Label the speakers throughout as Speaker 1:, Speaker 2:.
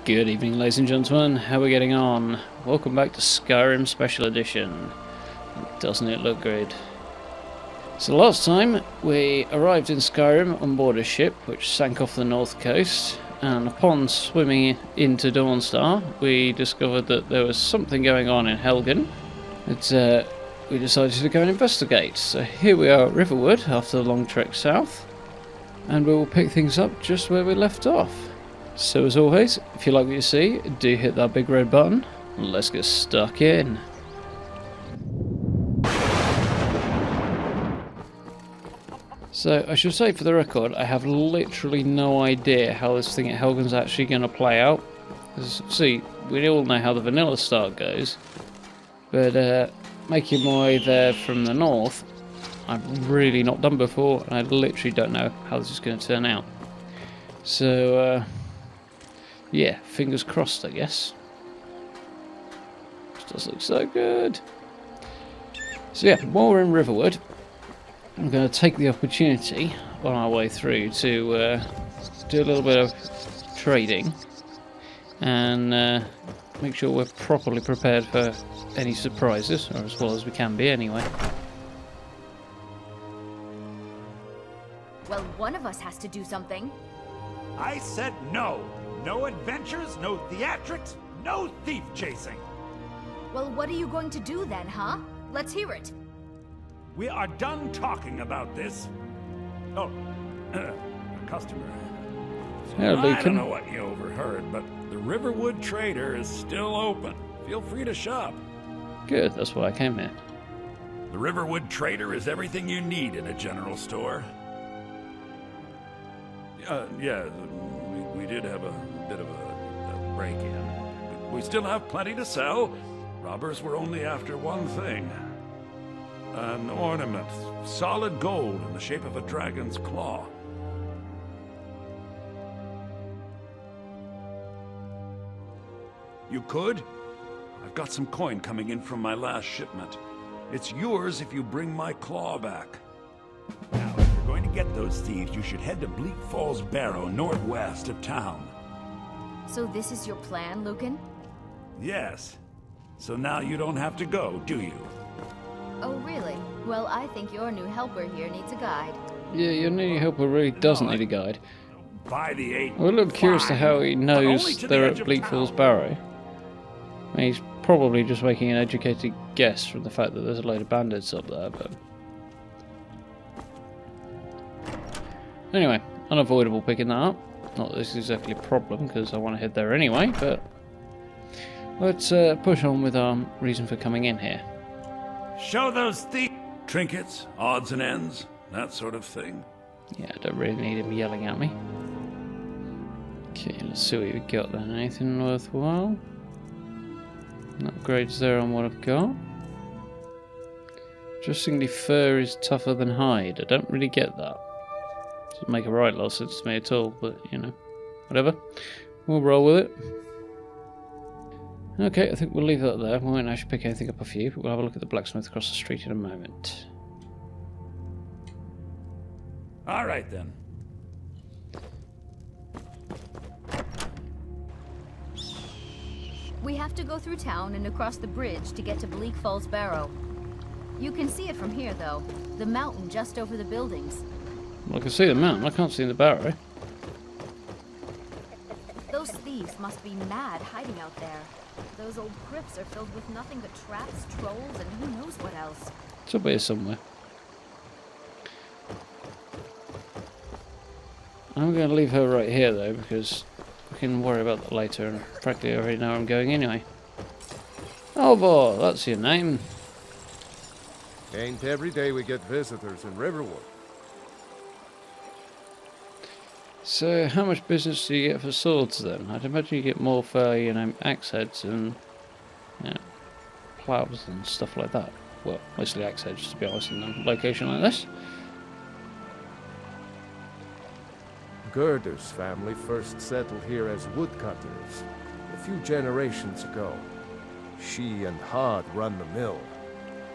Speaker 1: Good evening, ladies and gentlemen. How are we getting on? Welcome back to Skyrim Special Edition. Doesn't it look good? So last time we arrived in Skyrim on board a ship which sank off the north coast, and upon swimming into Dawnstar we discovered that there was something going on in Helgen. We decided to go and investigate. So here we are at Riverwood after the long trek south, and we will pick things up just where we left off. So as always, if you like what you see, do hit that big red button, and let's get stuck in. So I should say for the record, I have literally no idea how this thing at Helgen's actually going to play out. Because, see, we all know how the vanilla start goes, but making my way there from the north, I've really not done before, and I literally don't know how this is going to turn out. So, yeah, fingers crossed, I guess. This does look so good. So yeah, while we're in Riverwood, I'm going to take the opportunity on our way through to do a little bit of trading and make sure we're properly prepared for any surprises, or as well as we can be anyway.
Speaker 2: Well, one of us has to do something.
Speaker 3: I said no. No adventures, no theatrics, no thief chasing.
Speaker 2: Well, what are you going to do then, huh? Let's hear it.
Speaker 3: We are done talking about this. Oh, a customer.
Speaker 1: Hello,
Speaker 3: I
Speaker 1: Lucan.
Speaker 3: don't know what you overheard, but the Riverwood Trader is still open. Feel free to shop.
Speaker 1: Good, that's why I came here.
Speaker 3: The Riverwood Trader is everything you need in a general store. Yeah, we did have a bit of a break-in. We still have plenty to sell. Robbers were only after one thing. An ornament, solid gold in the shape of a dragon's claw. You could? I've got some coin coming in from my last shipment. It's yours if you bring my claw back. Now, if you're going to get those thieves, you should head to Bleak Falls Barrow, northwest of town.
Speaker 2: So this is your plan, Lucan?
Speaker 3: Yes. So now you don't have to go, do you?
Speaker 2: Oh, really? Well, I think your new helper here needs a guide.
Speaker 1: Yeah, your new helper really doesn't need a guide.
Speaker 3: By the 8.
Speaker 1: I'm a little curious to how he knows they're at Bleak Falls Barrow. I mean, he's probably just making an educated guess from the fact that there's a load of bandits up there, but... Anyway, unavoidable picking that up. Not that this is exactly a problem, because I want to head there anyway, but... Let's push on with our reason for coming in here.
Speaker 3: Show those thieves trinkets, odds and ends, that sort of thing.
Speaker 1: Yeah, I don't really need him yelling at me. Okay, let's see what we got then. Anything worthwhile? No upgrades there on what I've got. Interestingly, fur is tougher than hide. I don't really get that. Doesn't make a right lot of sense to me at all, but you know, whatever. We'll roll with it. Okay, I think we'll leave that there. We won't actually pick anything up off you, but we'll have a look at the blacksmith across the street in a moment.
Speaker 3: All right, then.
Speaker 2: We have to go through town and across the bridge to get to Bleak Falls Barrow. You can see it from here, though. The mountain just over the buildings.
Speaker 1: Well, I can see the mountain. I can't see the barrow.
Speaker 2: Those thieves must be mad hiding out there. Those old crypts are filled with nothing but traps, trolls, and who knows what else.
Speaker 1: It's up here somewhere. I'm going to leave her right here, though, because we can worry about that later, and frankly I already know where I'm going anyway. Alvor, that's your name.
Speaker 4: Ain't every day we get visitors in Riverwood.
Speaker 1: So, how much business do you get for swords then? I'd imagine you get more for, you know, axe heads and, you know, plows and stuff like that. Well, mostly axe heads, to be honest, in a location like this.
Speaker 4: Gerder's family first settled here as woodcutters a few generations ago. She and Hod run the mill.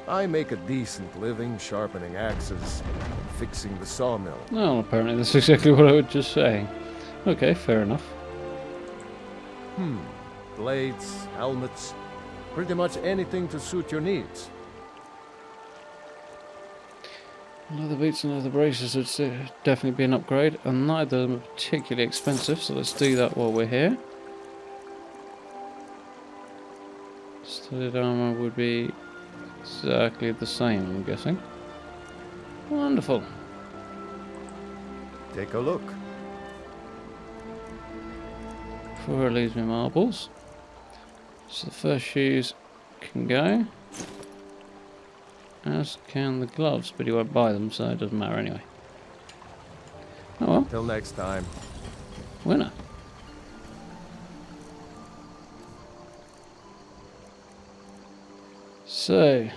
Speaker 4: I make a decent living sharpening axes and fixing the sawmill.
Speaker 1: Well, apparently that's exactly what I was just saying. Okay, fair enough.
Speaker 4: Blades, helmets, pretty much anything to suit your needs.
Speaker 1: Leather boots and leather braces would definitely be an upgrade, and neither of them are particularly expensive, so let's do that while we're here. Studded armour would be exactly the same, I'm guessing. Wonderful.
Speaker 4: Take a look.
Speaker 1: Before I lose my marbles. So the first shoes can go. As can the gloves, but he won't buy them, so it doesn't matter anyway. Oh well.
Speaker 4: Till next time.
Speaker 1: Winner. So,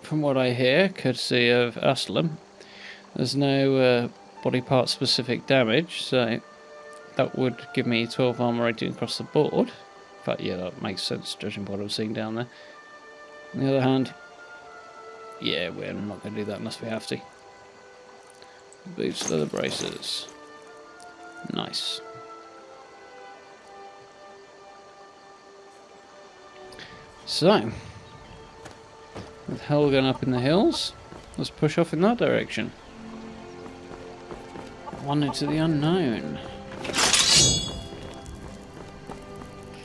Speaker 1: from what I hear, courtesy of Aslam, there's no body part specific damage, so that would give me 12 armor rating across the board. In fact, yeah, that makes sense judging by what I'm seeing down there. On the other hand, yeah, we're not going to do that unless we have to. Boots, leather braces. Nice. So, with Helgen up in the hills, let's push off in that direction. On into the unknown.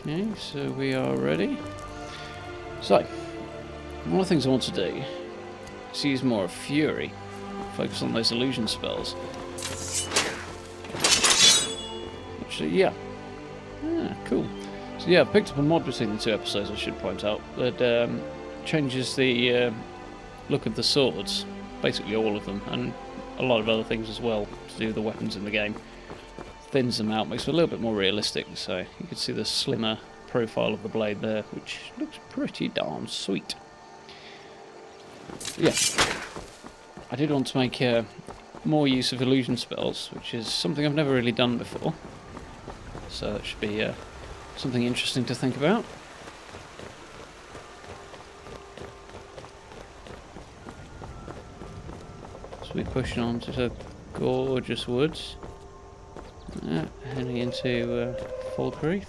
Speaker 1: Okay, so we are ready. So, one of the things I want to do is use more of Fury. Focus on those illusion spells. Actually, yeah. Yeah, cool. So yeah, I've picked up a mod between the two episodes, I should point out, that changes the look of the swords. Basically all of them, and a lot of other things as well to do with the weapons in the game. Thins them out, makes them a little bit more realistic, so you can see the slimmer profile of the blade there, which looks pretty darn sweet. Yeah, I did want to make more use of illusion spells, which is something I've never really done before, so that should be something interesting to think about. So we're pushing on to the gorgeous woods, heading into Falkreath.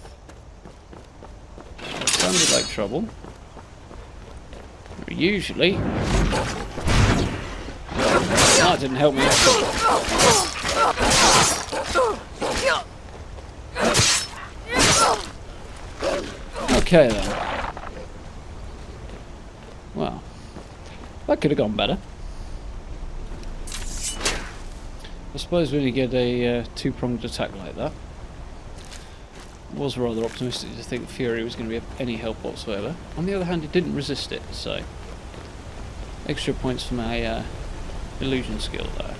Speaker 1: Sounded like trouble. Usually. That didn't help me. Okay then. Well, that could have gone better. I suppose when you get a two-pronged attack like that, I was rather optimistic to think Fury was going to be of any help whatsoever. On the other hand, it didn't resist it, so extra points for my illusion skill there.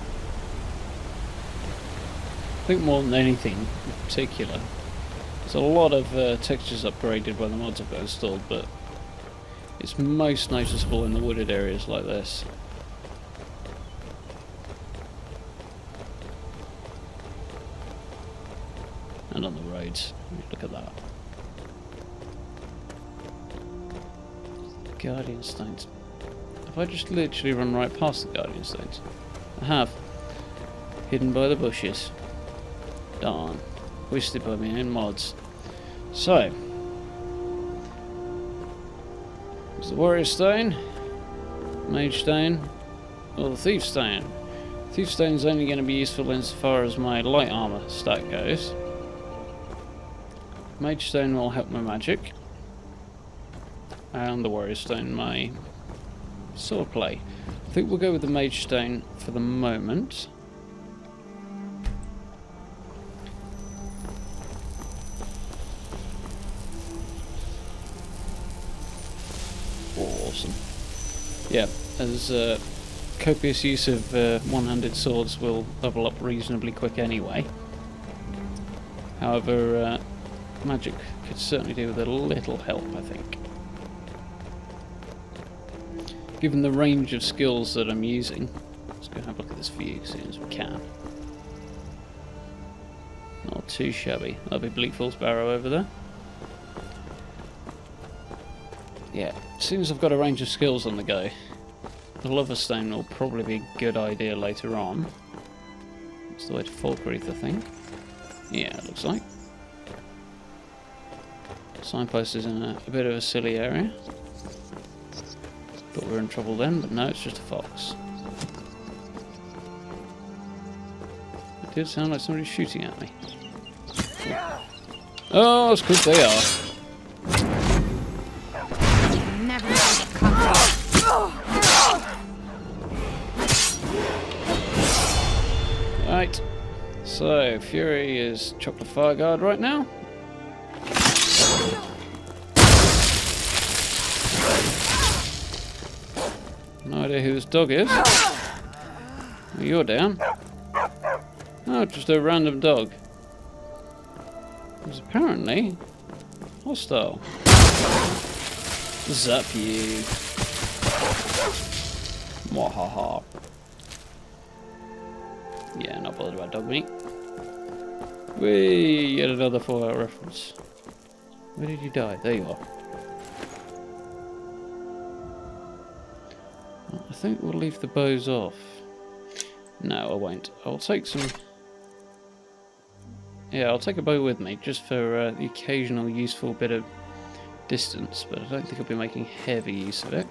Speaker 1: I think more than anything in particular, there's a lot of textures upgraded by the mods I've got installed, but it's most noticeable in the wooded areas like this. And on the roads. Look at that. Guardian Stones. Have I just literally run right past the Guardian Stones? I have. Hidden by the bushes. Darn. Wasted by my own mods. So. There's the Warrior Stone. Mage Stone. Or the Thief Stone. Thief Stone is only going to be useful insofar as my light armor stat goes. Mage Stone will help my magic, and the Warrior Stone my swordplay. I think we'll go with the Mage Stone for the moment. Awesome. Yeah, as copious use of one-handed swords will level up reasonably quick anyway. However, magic could certainly do with a little help, I think. Given the range of skills that I'm using, let's go have a look at this view as soon as we can. Not too shabby. That'll be Bleak Falls Barrow over there. Yeah, as soon as I've got a range of skills on the go, the Lover Stone will probably be a good idea later on. It's the way to Falkreath, I think. Yeah, it looks like. Signpost is in a bit of a silly area. Thought we were in trouble then, but no, it's just a fox. It did sound like somebody shooting at me. Oh, that's good they are.
Speaker 2: Never come.
Speaker 1: Right. So, Fury is chopped a fire guard right now. No idea who this dog is. Well, you're down. Oh, just a random dog. It's apparently hostile. Zap you. Mwahaha. Yeah, not bothered about dog meat. Whee! Yet another Fallout reference. Where did you die? There you are. Well, I think we'll leave the bows off. No, I won't. I'll take some... Yeah, I'll take a bow with me, just for the occasional useful bit of distance, but I don't think I'll be making heavy use of it.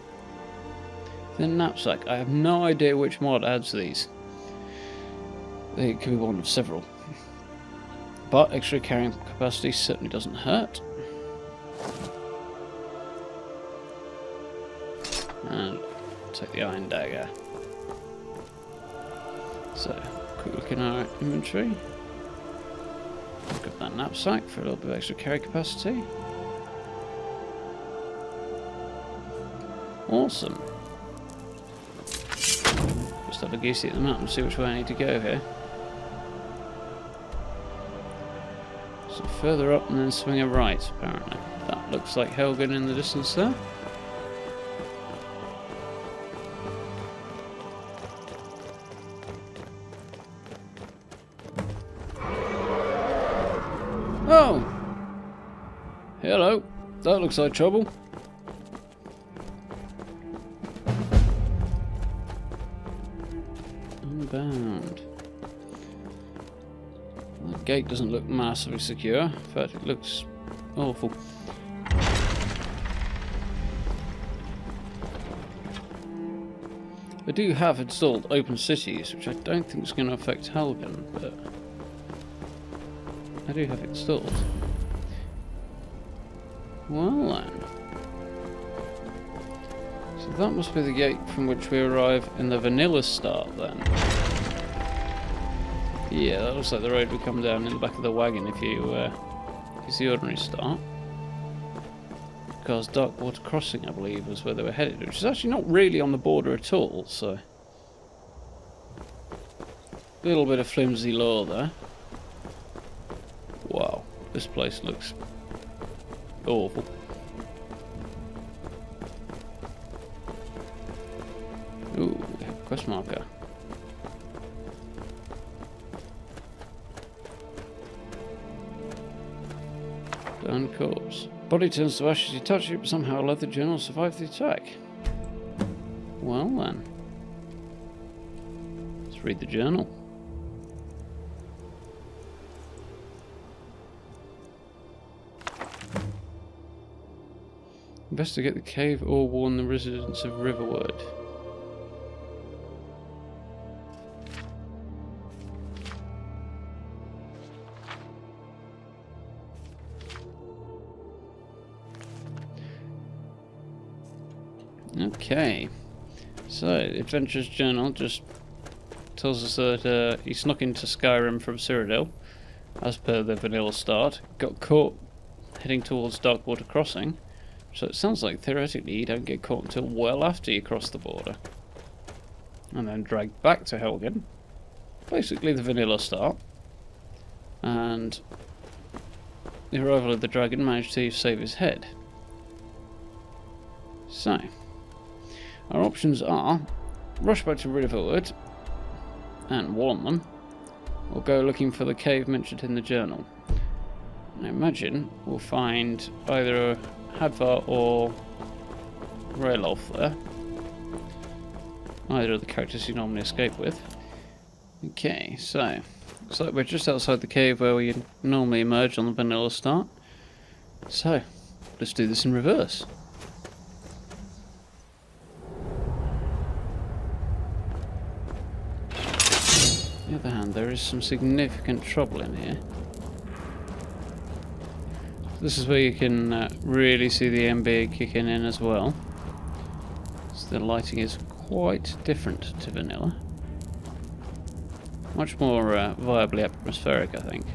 Speaker 1: The knapsack. I have no idea which mod adds these. It could be one of several. But extra carrying capacity certainly doesn't hurt. And take the iron dagger. So, quick look in our inventory. Got that knapsack for a little bit of extra carry capacity. Awesome. Just have a goosey at the map and see which way I need to go here. So further up and then swing a right, apparently. That looks like Helgen in the distance there. Oh! Hello. That looks like trouble. Unbound. The gate doesn't look massively secure. In fact, it looks awful. I do have installed open cities, which I don't think is going to affect Helgen, but I do have it installed. Well then. So that must be the gate from which we arrive in the vanilla start then. Yeah, that looks like the road we come down in the back of the wagon if you use the ordinary start. Because Darkwater Crossing, I believe, was where they were headed, which is actually not really on the border at all, so... a little bit of flimsy lore there. Wow, this place looks awful. Ooh, we have a quest marker. Down corpse. Body turns to ash as you touch it, but somehow a leather journal survived the attack. Well then. Let's read the journal. Investigate the cave or warn the residents of Riverwood. Okay, so Adventurer's Journal just tells us that he snuck into Skyrim from Cyrodiil, as per the vanilla start, got caught heading towards Darkwater Crossing, so it sounds like theoretically you don't get caught until well after you cross the border, and then dragged back to Helgen, basically the vanilla start, and the arrival of the dragon managed to save his head. So, our options are rush back to Riverwood and warn them, or go looking for the cave mentioned in the journal. I imagine we'll find either Hadvar or Raylolf there, either of the characters you normally escape with. Okay, so looks like we're just outside the cave where we normally emerge on the vanilla start. So, let's do this in reverse. On the other hand, there is some significant trouble in here. This is where you can really see the MB kicking in as well. So the lighting is quite different to vanilla. Much more viably atmospheric, I think.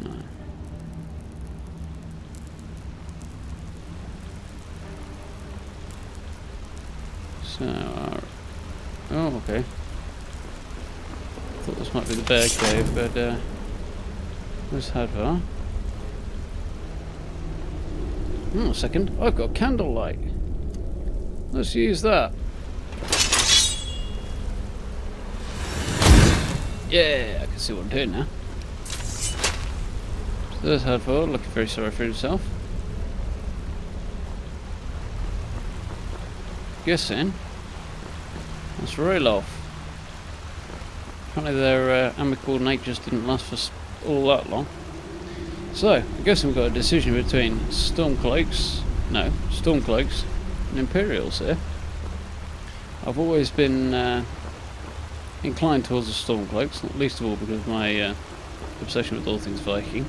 Speaker 1: No. So, oh, okay. Thought this might be the bear cave, but where's Hadvar? Oh, a second. I've got candlelight. Let's use that. Yeah, I can see what I'm doing now. So there's Hadvar, looking very sorry for himself. Guessing that's Rayloff. Apparently their amicable natures didn't last for all that long. So, I guess we've got a decision between Stormcloaks and Imperials here. I've always been inclined towards the Stormcloaks, not least of all because of my obsession with all things Viking.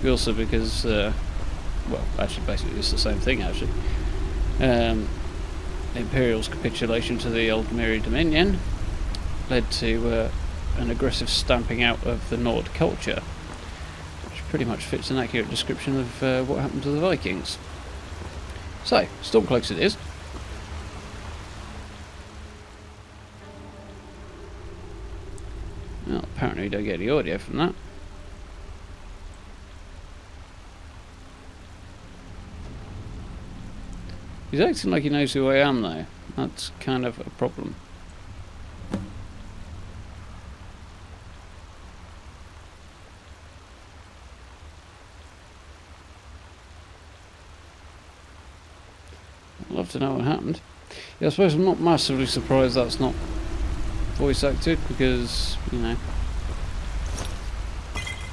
Speaker 1: But also because, well, actually basically it's the same thing actually. The Imperials' capitulation to the old Miri Dominion led to an aggressive stamping out of the Nord culture, which pretty much fits an accurate description of what happened to the Vikings. So, Stormcloaks it is. Well, apparently you don't get any audio from that. He's acting like he knows who I am though. That's kind of a problem. I'd love to know what happened. Yeah, I suppose I'm not massively surprised that's not voice acted because, you know,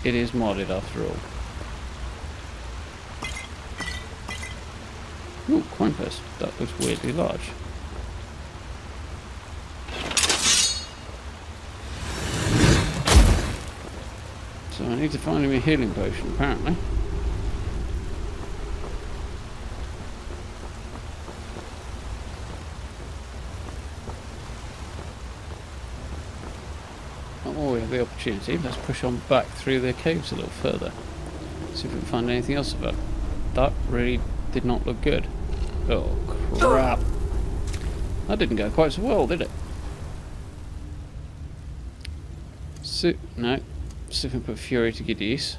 Speaker 1: it is modded after all. Ooh, coin purse. That looks weirdly large. So I need to find him a healing potion, apparently. Oh, we have the opportunity. Let's push on back through the caves a little further. See if we can find anything else about it. That really did not look good. Oh, crap. That didn't go quite so well, did it? So, no. See if we can put Fury to good use.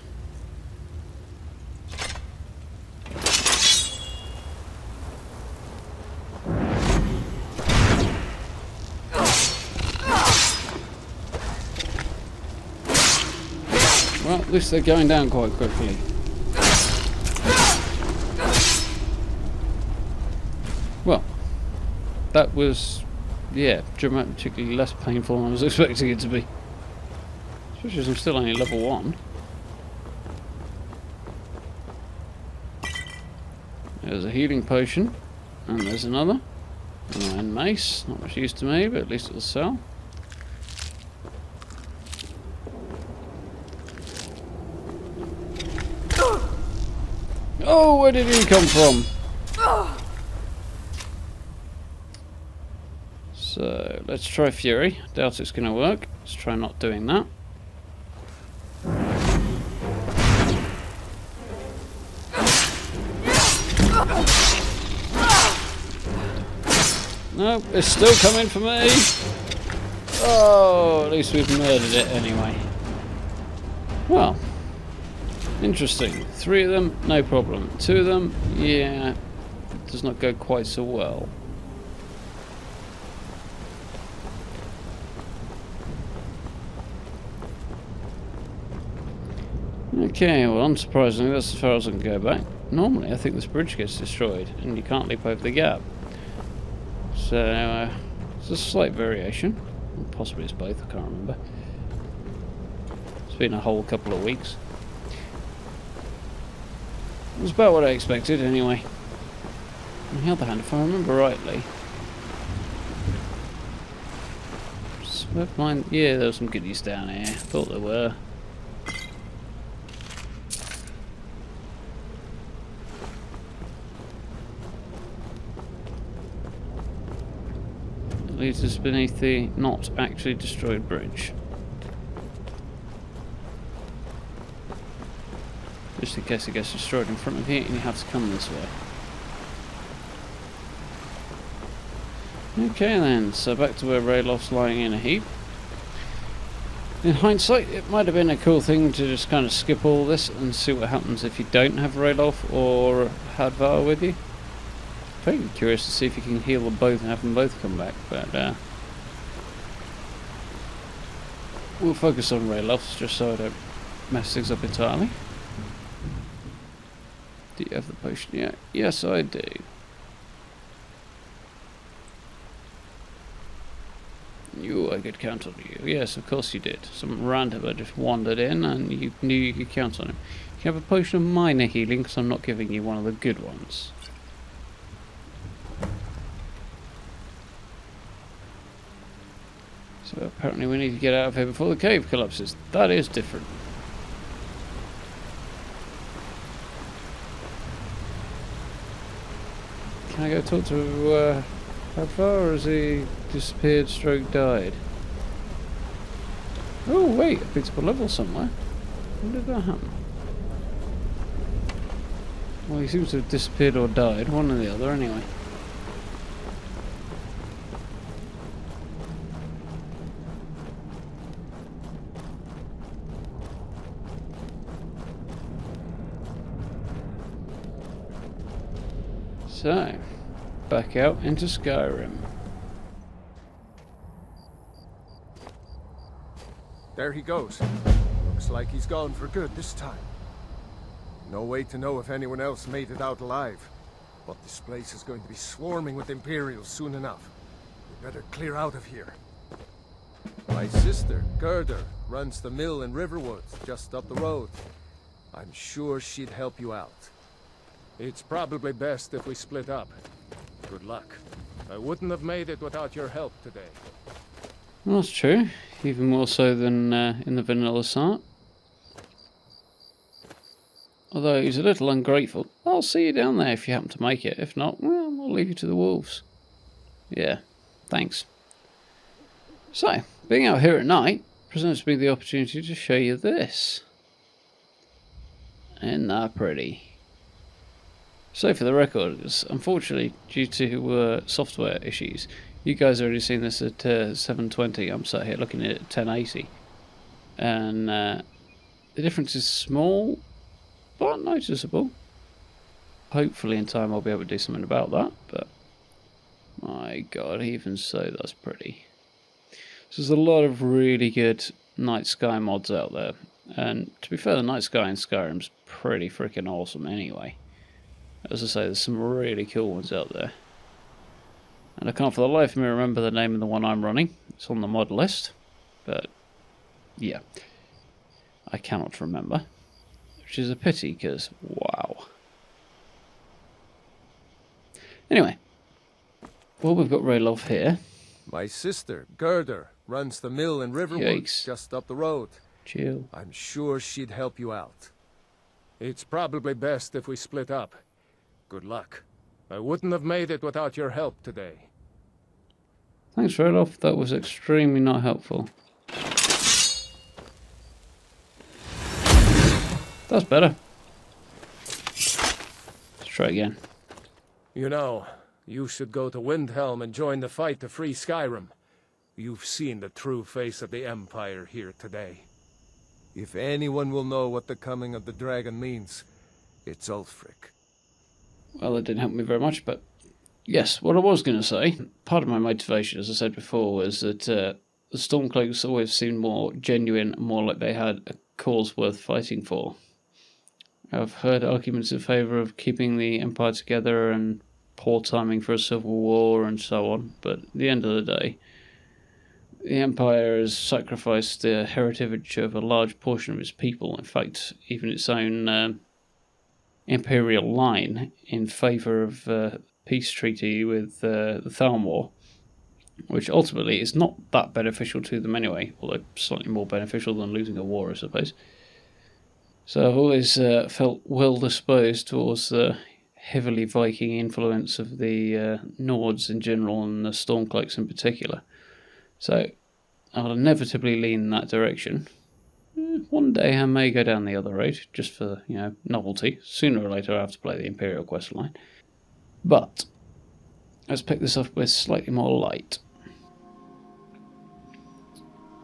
Speaker 1: Well, at least they're going down quite quickly. Well, that was, yeah, dramatically less painful than I was expecting it to be. Especially as I'm still only level 1. There's a healing potion. And there's another. An iron mace. Not much use to me, but at least it'll sell. Oh, where did he come from? So, let's try Fury. Doubt it's going to work. Let's try not doing that. No, it's still coming for me. Oh, at least we've murdered it anyway. Well, interesting. 3 of them, no problem. 2 of them, yeah, it does not go quite so well. Okay, well, unsurprisingly, that's as far as I can go back. Normally, I think this bridge gets destroyed, and you can't leap over the gap. So, it's a slight variation. Possibly it's both, I can't remember. It's been a whole couple of weeks. was about what I expected, anyway. On the other hand, if I remember rightly... Yeah, there were some goodies down here. Thought there were. It leads us beneath the not actually destroyed bridge. Just in case it gets destroyed in front of you and you have to come this way. Okay then, so back to where Raylof's lying in a heap. In hindsight, it might have been a cool thing to just kind of skip all this and see what happens if you don't have Raylof or Hadvar with you. Very curious to see if you can heal them both and have them both come back, but we'll focus on Raylof's just so I don't mess things up entirely. Do you have the potion yet? Yes, I do. I could count on you. Yes, of course you did. Some randomer just wandered in and you knew you could count on him. You have a potion of minor healing because I'm not giving you one of the good ones. So apparently we need to get out of here before the cave collapses. That is different. Can I go talk to Hadvar, or has he disappeared stroke died? Oh wait, I picked up a level somewhere. When did that happen? Well, he seems to have disappeared or died, one or the other anyway. So, back out into Skyrim.
Speaker 4: There he goes. Looks like he's gone for good this time. No way to know if anyone else made it out alive. But this place is going to be swarming with Imperials soon enough. We better clear out of here. My sister, Gerda, runs the mill in Riverwood, just up the road. I'm sure she'd help you out. It's probably best if we split up. Good luck. I wouldn't have made it without your help today.
Speaker 1: Well, that's true. Even more so than in the vanilla start. Although he's a little ungrateful. I'll see you down there if you happen to make it. If not, well, I'll leave you to the wolves. Yeah, thanks. So, being out here at night presents me the opportunity to show you this. Isn't that pretty? So for the record, unfortunately, due to software issues, you guys have already seen this at 720. I'm sat here looking at it at 1080. And the difference is small, but noticeable. Hopefully in time I'll be able to do something about that, but my god, even so, that's pretty. So there's a lot of really good night sky mods out there. And to be fair, the night sky in Skyrim's pretty freaking awesome anyway. As I say, there's some really cool ones out there. And I can't for the life of me remember the name of the one I'm running. It's on the mod list. But, yeah. I cannot remember. Which is a pity, because, wow. Anyway. Well, we've got Raylof here.
Speaker 4: My sister, Gerda, runs the mill in Riverwood,
Speaker 1: Yikes.
Speaker 4: just up the road.
Speaker 1: Chill.
Speaker 4: I'm sure she'd help you out. It's probably best if we split up. Good luck. I wouldn't have made it without your help today.
Speaker 1: Thanks, Raylof. That was extremely not helpful. That's better. Let's try again.
Speaker 4: You know, you should go to Windhelm and join the fight to free Skyrim. You've seen the true face of the Empire here today. If anyone will know what the coming of the dragon means, it's Ulfric.
Speaker 1: Well, that didn't help me very much, but yes, what I was going to say, part of my motivation, as I said before, was that the Stormcloaks always seemed more genuine, more like they had a cause worth fighting for. I've heard arguments in favour of keeping the Empire together and poor timing for a civil war and so on, but at the end of the day, the Empire has sacrificed the heritage of a large portion of its people, in fact, even its own Imperial line in favour of peace treaty with the Thalmor, which ultimately is not that beneficial to them anyway, although slightly more beneficial than losing a war, I suppose. So I've always felt well disposed towards the heavily Viking influence of the Nords in general and the Stormcloaks in particular. So I'll inevitably lean in that direction. One day I may go down the other road, just for, novelty. Sooner or later I have to play the Imperial quest line. But let's pick this up with slightly more light.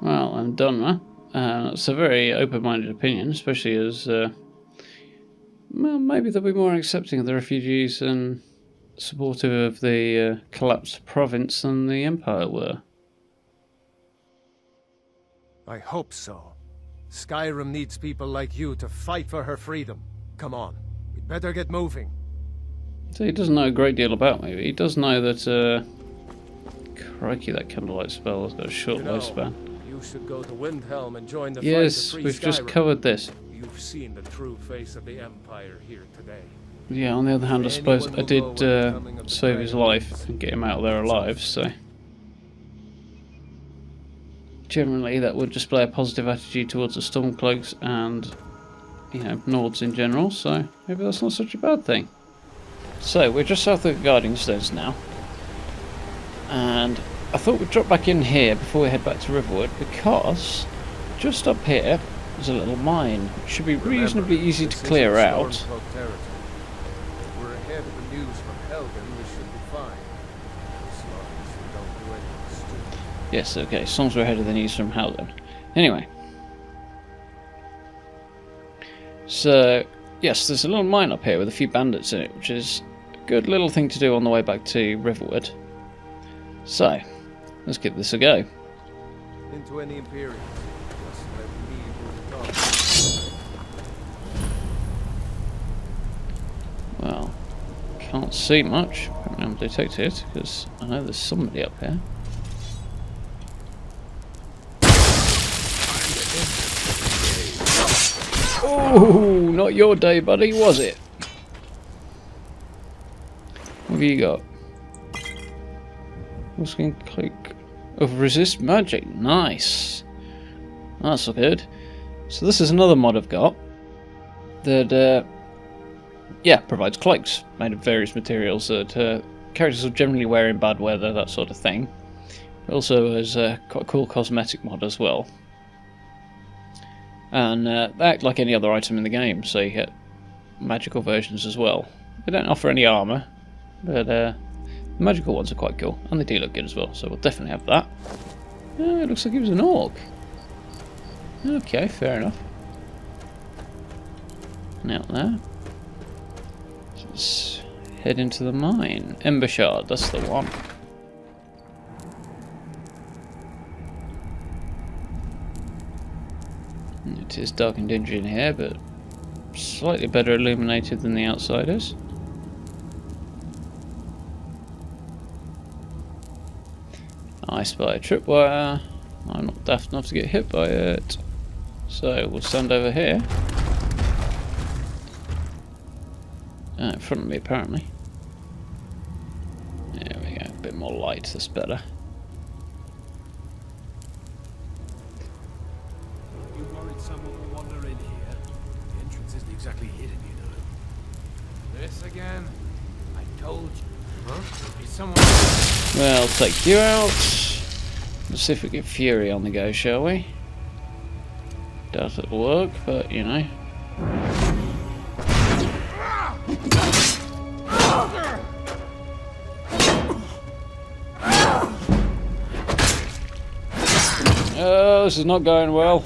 Speaker 1: Well, I'm done now. It's a very open-minded opinion, especially as, maybe they'll be more accepting of the refugees and supportive of the collapsed province than the Empire were.
Speaker 4: I hope so. Skyrim needs people like you to fight for her freedom. Come on, we'd better get moving.
Speaker 1: So he doesn't know a great deal about me, but he does know that, crikey, that candlelight spell has got a short lifespan.
Speaker 4: You should go to Windhelm and join the
Speaker 1: yes,
Speaker 4: fight to free
Speaker 1: we've
Speaker 4: Skyrim.
Speaker 1: just covered this.
Speaker 4: You've seen the true face of the Empire here today.
Speaker 1: Yeah, on the other hand, I suppose I did save his life and get him out of there alive, so... Generally, that would display a positive attitude towards the Stormcloaks and, Nords in general, so maybe that's not such a bad thing. So, we're just south of the Guarding Stones now. And I thought we'd drop back in here before we head back to Riverwood, because just up here is a little mine, which should be reasonably easy to clear out.
Speaker 4: We're ahead of the news from Helgen, we should be fine. As long as we don't do anything stupid.
Speaker 1: Yes, okay, as long as we're ahead of the news from Helgen. Anyway. So, yes, there's a little mine up here with a few bandits in it, which is a good little thing to do on the way back to Riverwood. So, let's give this a go.
Speaker 4: Into any Imperials. Just let me do the talk.
Speaker 1: Well, can't see much. Apparently I'm detected, because I know there's somebody up here. Oh, not your day, buddy, was it? What have you got? What's-going cloak of resist magic? Nice. That's good. So this is another mod I've got that, provides cloaks made of various materials that characters will generally wear in bad weather, that sort of thing. It also has quite a cool cosmetic mod as well. And they act like any other item in the game, so you get magical versions as well. They don't offer any armour, but the magical ones are quite cool, and they do look good as well, so we'll definitely have that. Oh, it looks like he was an orc. Okay, fair enough. Now there. Let's head into the mine. Ember Shard, that's the one. It is dark and dingy in here, but slightly better illuminated than the outside is. I spy a tripwire. I'm not daft enough to get hit by it. So we'll stand over here. In front of me, apparently. There we go, a bit more light, that's better.
Speaker 5: You worried someone will wander in here? The entrance isn't exactly hidden, you know. This again? I told you. Huh? There'll be someone...
Speaker 1: Well, I'll take you out. Let's see if we get Fury on the go, shall we? Doubt it'll work, but you know. Oh, this is not going well.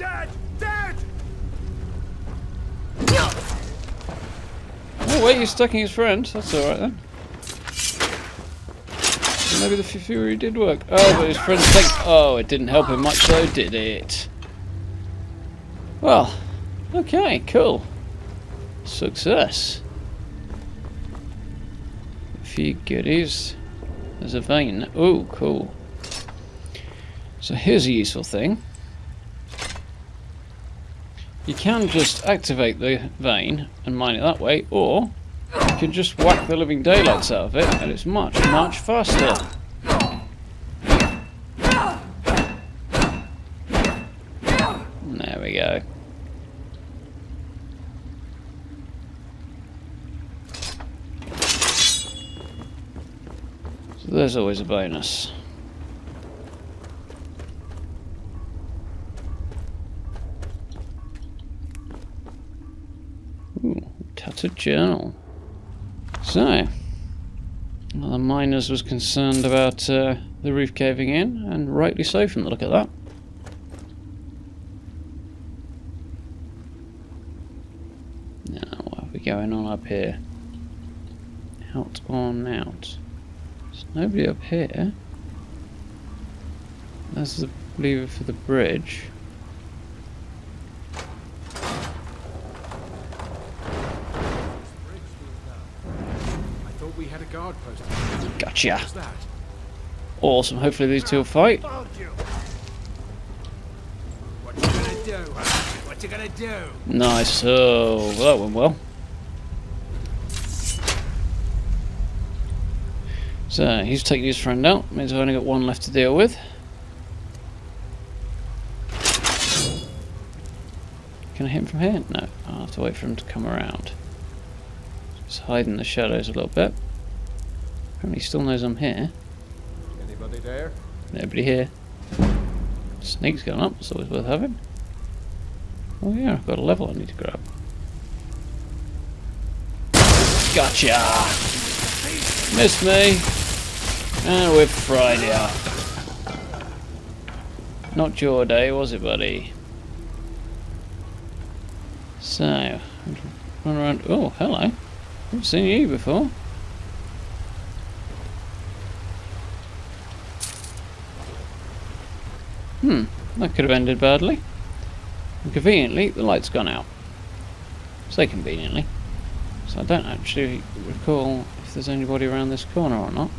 Speaker 1: Oh wait, he's sticking his friend. That's alright then. Maybe the Fury did work. Oh, but his friend oh, it didn't help him much though, did it? Well, okay, cool. Success. A few goodies. There's a vein. Oh, cool. So here's a useful thing. You can just activate the vein and mine it that way, or you can just whack the living daylights out of it, and it's much, much faster. There we go. So there's always a bonus. Ooh, tattered journal. So, well, the miners was concerned about the roof caving in, and rightly so from the look of that. Now, what have we going on up here? Out on out. There's nobody up here. That's the lever for the bridge.
Speaker 5: We had a guard post.
Speaker 1: Gotcha.
Speaker 5: What's that?
Speaker 1: Awesome. Hopefully these two will fight.
Speaker 5: What you gonna do? What you gonna do?
Speaker 1: Nice. Oh, well, that went well. So he's taking his friend out. Means I've only got one left to deal with. Can I hit him from here? No. I'll have to wait for him to come around. Just hide in the shadows a little bit. Apparently he still knows I'm here.
Speaker 4: Anybody there?
Speaker 1: Nobody here. Sneak's going up. It's always worth having. Oh yeah, I've got a level I need to grab. Gotcha! Missed me! And we've fried ya. Not your day, was it, buddy? So, run around. Oh, hello. I've seen you before. That could have ended badly. And conveniently, the light's gone out. Say conveniently. So I don't actually recall if there's anybody around this corner or not.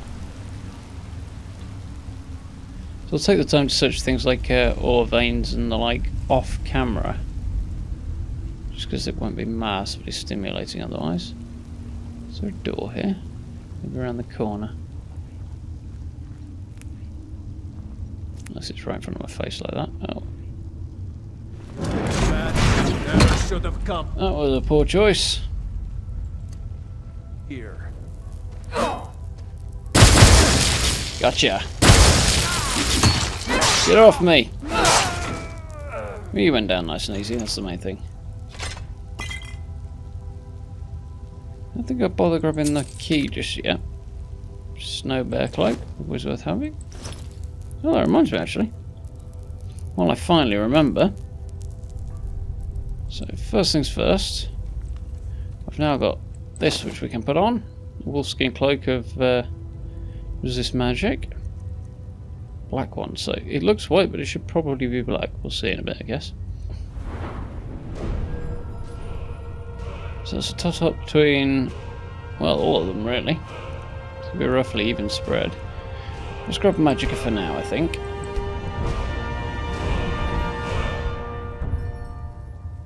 Speaker 1: So I'll take the time to search things like ore veins and the like off camera. Just because it won't be massively stimulating otherwise. Is there a door here? Maybe around the corner. Unless it's right in front of my face like that. Oh.
Speaker 4: Never should have come
Speaker 1: That was a poor choice.
Speaker 4: here.
Speaker 1: Gotcha. Get off me. You went down nice and easy, that's the main thing. I don't think I'll bother grabbing the key just yet. Snow bear cloak, always worth having. Oh, that reminds me actually. Well, I finally remember. So, first things first. I've now got this which we can put on. The wolfskin cloak of resist magic. Black one, so it looks white, but it should probably be black. We'll see in a bit, I guess. So it's a toss-up between, well, all of them really. It's going to be a roughly even spread. Let's grab Magicka for now, I think.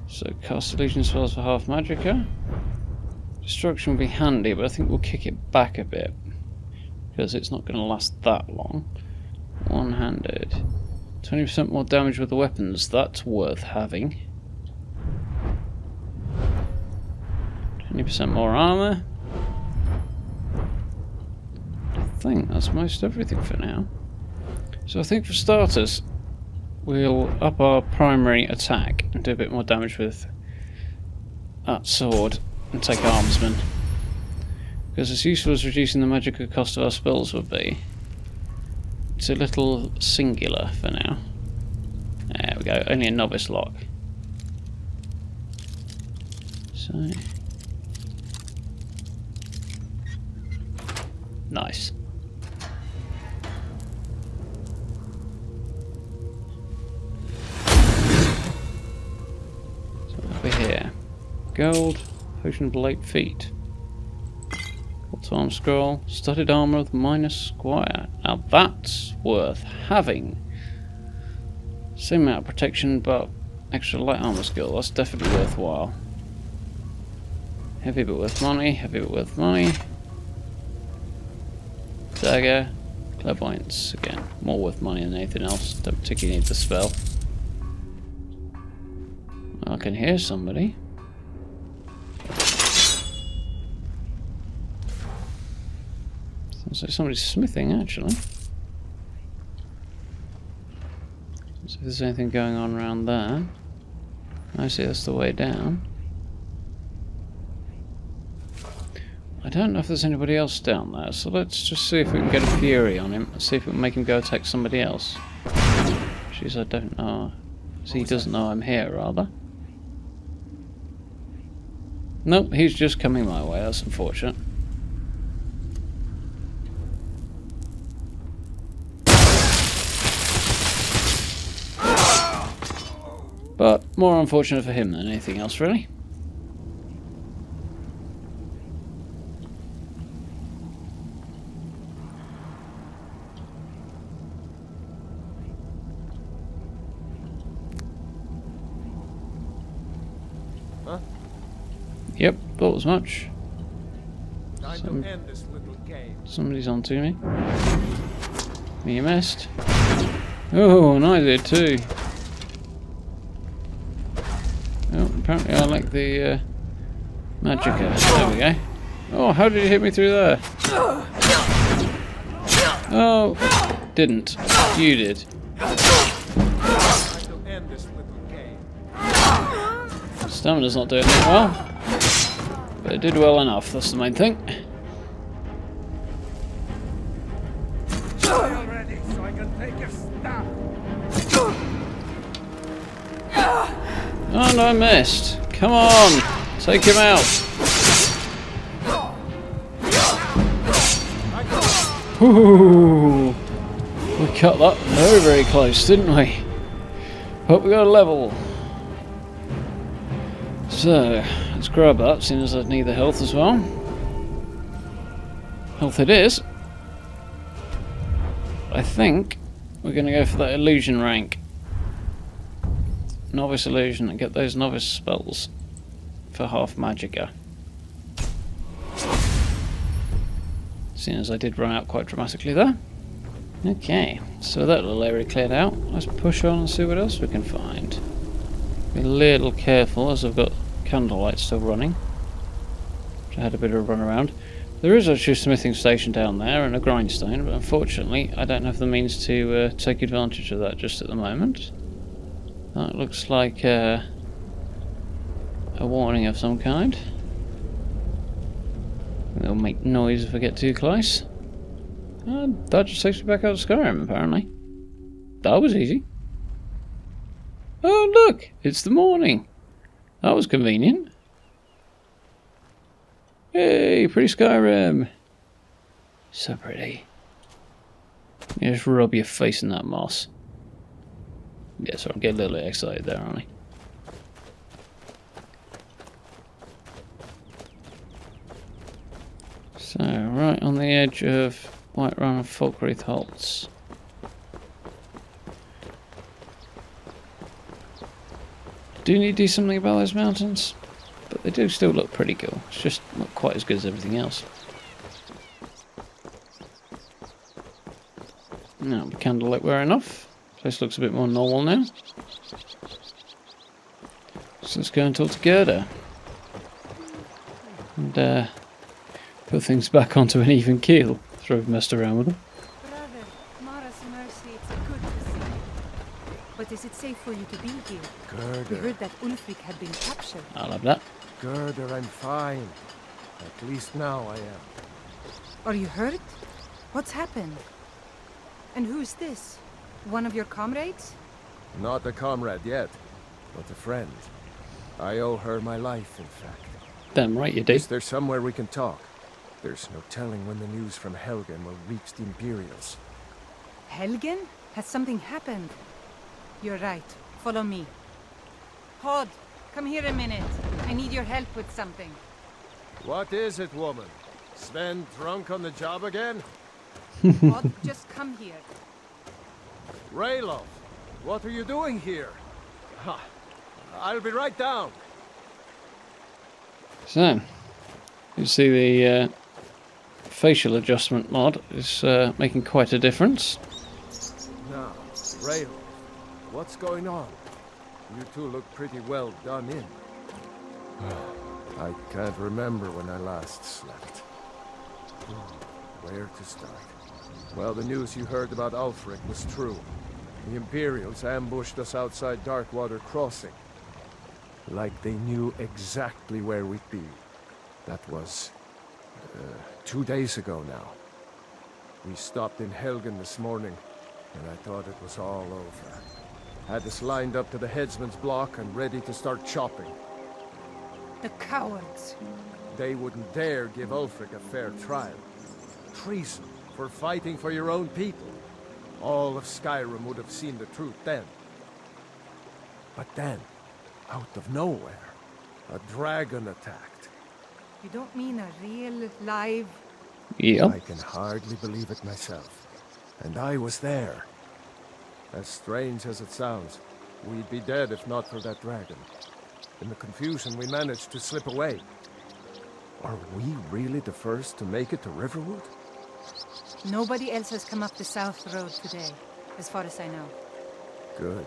Speaker 1: So cast illusion spells for half Magicka. Destruction will be handy, but I think we'll kick it back a bit. Because it's not going to last that long. One-handed. 20% more damage with the weapons, that's worth having. 20% more armor. I think that's most everything for now. So I think for starters, we'll up our primary attack and do a bit more damage with that sword and take armsman. Because as useful as reducing the magical cost of our spells would be, it's a little singular for now. There we go, only a novice lock. So... nice. So over here. Gold, potion of late feet. Time scroll, studded armor with minus squire. Now that's worth having. Same amount of protection, but extra light armor skill. That's definitely worthwhile. Heavy but worth money. Heavy but worth money. Dagger. Clairvoyance. Again, more worth money than anything else. Don't particularly need the spell. I can hear somebody. Sounds like somebody's smithing, actually. So if there's anything going on around there. I see that's the way down. I don't know if there's anybody else down there, so let's just see if we can get a fury on him and see if we can make him go attack somebody else. Jeez, I don't know. So he doesn't know I'm here, rather. Nope, he's just coming my way. That's unfortunate. But more unfortunate for him than anything else, really.
Speaker 4: Huh?
Speaker 1: Yep, thought as much.
Speaker 4: Time to end this little game.
Speaker 1: Somebody's on to me. You missed. Oh, and I did too. Oh, apparently I like the magicka. There we go. Oh, how did you hit me through there? Oh, didn't. You did. Stamina's not doing that well. But it did well enough, that's the main thing.
Speaker 3: Ready, so I can take your stuff.
Speaker 1: Oh no, I missed. Come on, take him out. Ooh, we cut that very, very close, didn't we? But we got a level. So, let's grab that, seeing as I need the health as well. Health it is. I think we're going to go for that illusion rank. Novice illusion and get those novice spells for half magicka. Seeing as I did run out quite dramatically there. Okay, so that little area cleared out. Let's push on and see what else we can find. Be a little careful as I've got candlelight still running. I had a bit of a run around. There is actually a smithing station down there and a grindstone, but unfortunately I don't have the means to take advantage of that just at the moment. That looks like a warning of some kind. It'll make noise if I get too close. And that just takes me back out of Skyrim, apparently. That was easy. Oh look, it's the morning. That was convenient. Hey, pretty Skyrim. So pretty. You just rub your face in that moss. Yeah, so I'm getting a little bit excited there, aren't I? So, right on the edge of Whiterun and Falkreath Holts. Do need to do something about those mountains, but they do still look pretty cool. It's just not quite as good as everything else. Now, the candlelit wear enough. Place looks a bit more normal now. So let's go and talk to Gerda. And put things back onto an even keel after I've messed around with them.
Speaker 6: Brother, Mara's mercy, it's good to see you. But is it safe for you to be here? We
Speaker 4: Gerda,
Speaker 6: heard that Ulfric had been captured.
Speaker 1: I'll have that.
Speaker 4: Gerda, I'm fine. At least now I am.
Speaker 6: Are you hurt? What's happened? And who's this? One of your comrades?
Speaker 4: Not a comrade yet, but a friend. I owe her my life, in fact.
Speaker 1: Damn right you do.
Speaker 4: Is there somewhere we can talk? There's no telling when the news from Helgen will reach the Imperials.
Speaker 6: Helgen? Has something happened? You're right. Follow me. Hod, come here a minute. I need your help with something.
Speaker 4: What is it, woman? Sven drunk on the job again?
Speaker 6: Hod, just come here.
Speaker 4: Rayloff, what are you doing here? Ha! I'll be right down.
Speaker 1: So, you see the facial adjustment mod is making quite a difference.
Speaker 4: Now, Rail, what's going on? You two look pretty well done in. I can't remember when I last slept. Where to start? Well, the news you heard about Ulfric was true. The Imperials ambushed us outside Darkwater Crossing. Like they knew exactly where we'd be. That was 2 days ago now. We stopped in Helgen this morning, and I thought it was all over. Had us lined up to the headsman's block and ready to start chopping.
Speaker 6: The cowards.
Speaker 4: They wouldn't dare give Ulfric a fair trial. Treason for fighting for your own people. All of Skyrim would have seen the truth then. But then, out of nowhere, a dragon attacked.
Speaker 6: You don't mean a real, live...
Speaker 1: Yep.
Speaker 4: I can hardly believe it myself. And I was there. As strange as it sounds, we'd be dead if not for that dragon. In the confusion, we managed to slip away. Are we really the first to make it to Riverwood?
Speaker 6: Nobody else has come up the South Road today, as far as I know.
Speaker 4: Good.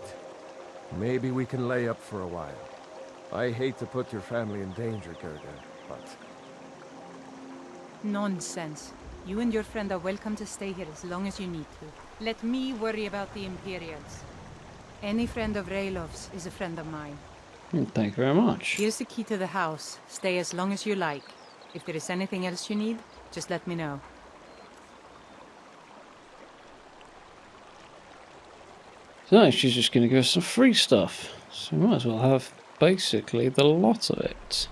Speaker 4: Maybe we can lay up for a while. I hate to put your family in danger, Gerda, but...
Speaker 6: Nonsense. You and your friend are welcome to stay here as long as you need to. Let me worry about the Imperials. Any friend of Raylov's is a friend of mine.
Speaker 1: Thank you very much.
Speaker 6: Here's the key to the house. Stay as long as you like. If there is anything else you need, just let me know.
Speaker 1: So she's just going to give us some free stuff. So we might as well have basically the lot of it.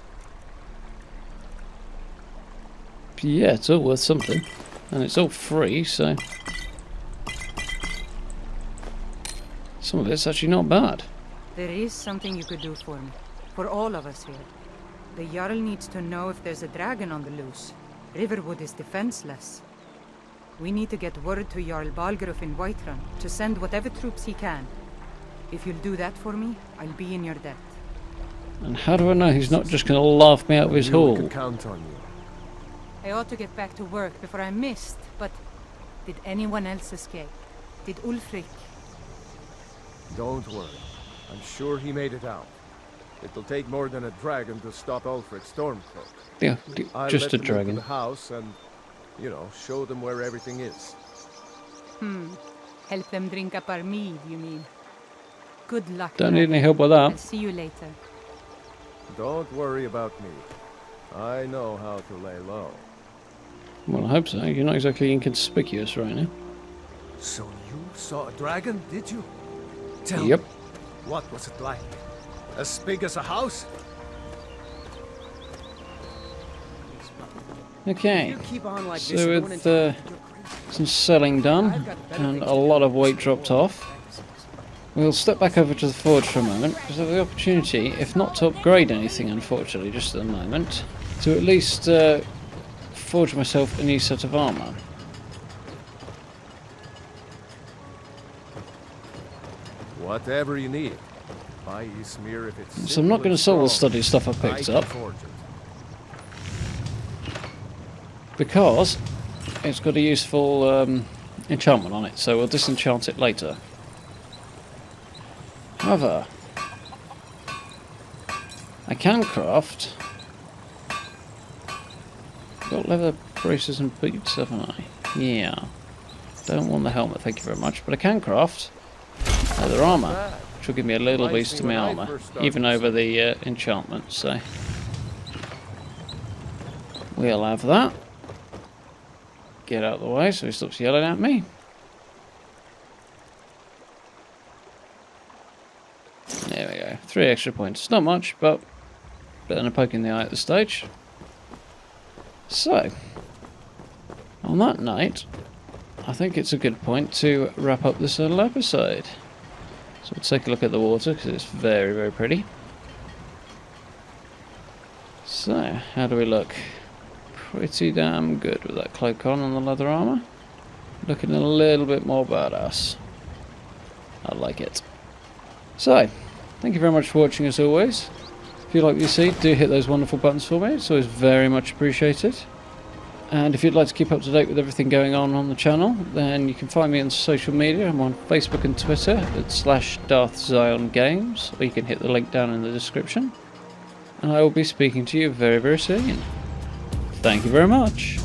Speaker 1: But yeah, it's all worth something. And it's all free, so... some of it's actually not bad.
Speaker 6: There is something you could do for me. For all of us here. The Jarl needs to know if there's a dragon on the loose. Riverwood is defenseless. We need to get word to Jarl Balgruuf in Whiterun to send whatever troops he can. If you'll do that for me, I'll be in your debt.
Speaker 1: And how do I know he's not just going to laugh me out of his
Speaker 4: We
Speaker 1: hall?
Speaker 4: can count on you.
Speaker 6: I ought to get back to work before I'm missed, but did anyone else escape? Did Ulfric?
Speaker 4: Don't worry. I'm sure he made it out. It'll take more than a dragon to stop Ulfric's Stormcloak.
Speaker 1: Yeah,
Speaker 4: I'll
Speaker 1: just
Speaker 4: let
Speaker 1: a
Speaker 4: them into
Speaker 1: dragon.
Speaker 4: the house and, you know, show them where everything is.
Speaker 6: Help them drink up our mead, you mean? Good luck.
Speaker 1: Don't need
Speaker 6: Dragon.
Speaker 1: any help with
Speaker 6: I'll
Speaker 1: that.
Speaker 6: see you later.
Speaker 4: Don't worry about me. I know how to lay low.
Speaker 1: Well, I hope so. You're not exactly inconspicuous right now.
Speaker 4: So you saw a dragon, did you? Tell
Speaker 1: Yep.
Speaker 4: me, what was it like? As big as a house?
Speaker 1: Okay,
Speaker 7: Keep on like
Speaker 1: so
Speaker 7: this, you're going
Speaker 1: with
Speaker 7: into-
Speaker 1: some selling done and a lot of weight dropped off, we'll step back over to the forge for a moment because I have the opportunity, if not to upgrade anything unfortunately just at the moment, to at least forge myself a new set of armour.
Speaker 4: Whatever you need. Buy Ysmir if it's
Speaker 1: So I'm not going to sell the
Speaker 4: strong.
Speaker 1: study stuff I
Speaker 4: I
Speaker 1: picked
Speaker 4: can
Speaker 1: up
Speaker 4: forge it.
Speaker 1: because it's got a useful enchantment on it, so we'll disenchant it later. However, I can craft. Got leather braces and boots, haven't I? Yeah. Don't want the helmet, thank you very much. But I can craft leather armour, which will give me a little
Speaker 4: Reminds
Speaker 1: boost to
Speaker 4: me
Speaker 1: my
Speaker 4: when I
Speaker 1: armour,
Speaker 4: first started
Speaker 1: even over the enchantment. So we'll have that. Get out of the way so he stops yelling at me. There we go. 3 extra points. Not much, but better than a poke in the eye at this stage. So, on that note, I think it's a good point to wrap up this little episode. So we'll take a look at the water because it's very, very pretty. So, how do we look? Pretty damn good with that cloak on and the leather armour. Looking a little bit more badass. I like it. So, Thank you very much for watching as always. If you like what you see, do hit those wonderful buttons for me. It's always very much appreciated. And if you'd like to keep up to date with everything going on the channel, then you can find me on social media. I'm on Facebook and Twitter at /DarthXionGames, or you can hit the link down in the description. And I will be speaking to you very, very soon. Thank you very much.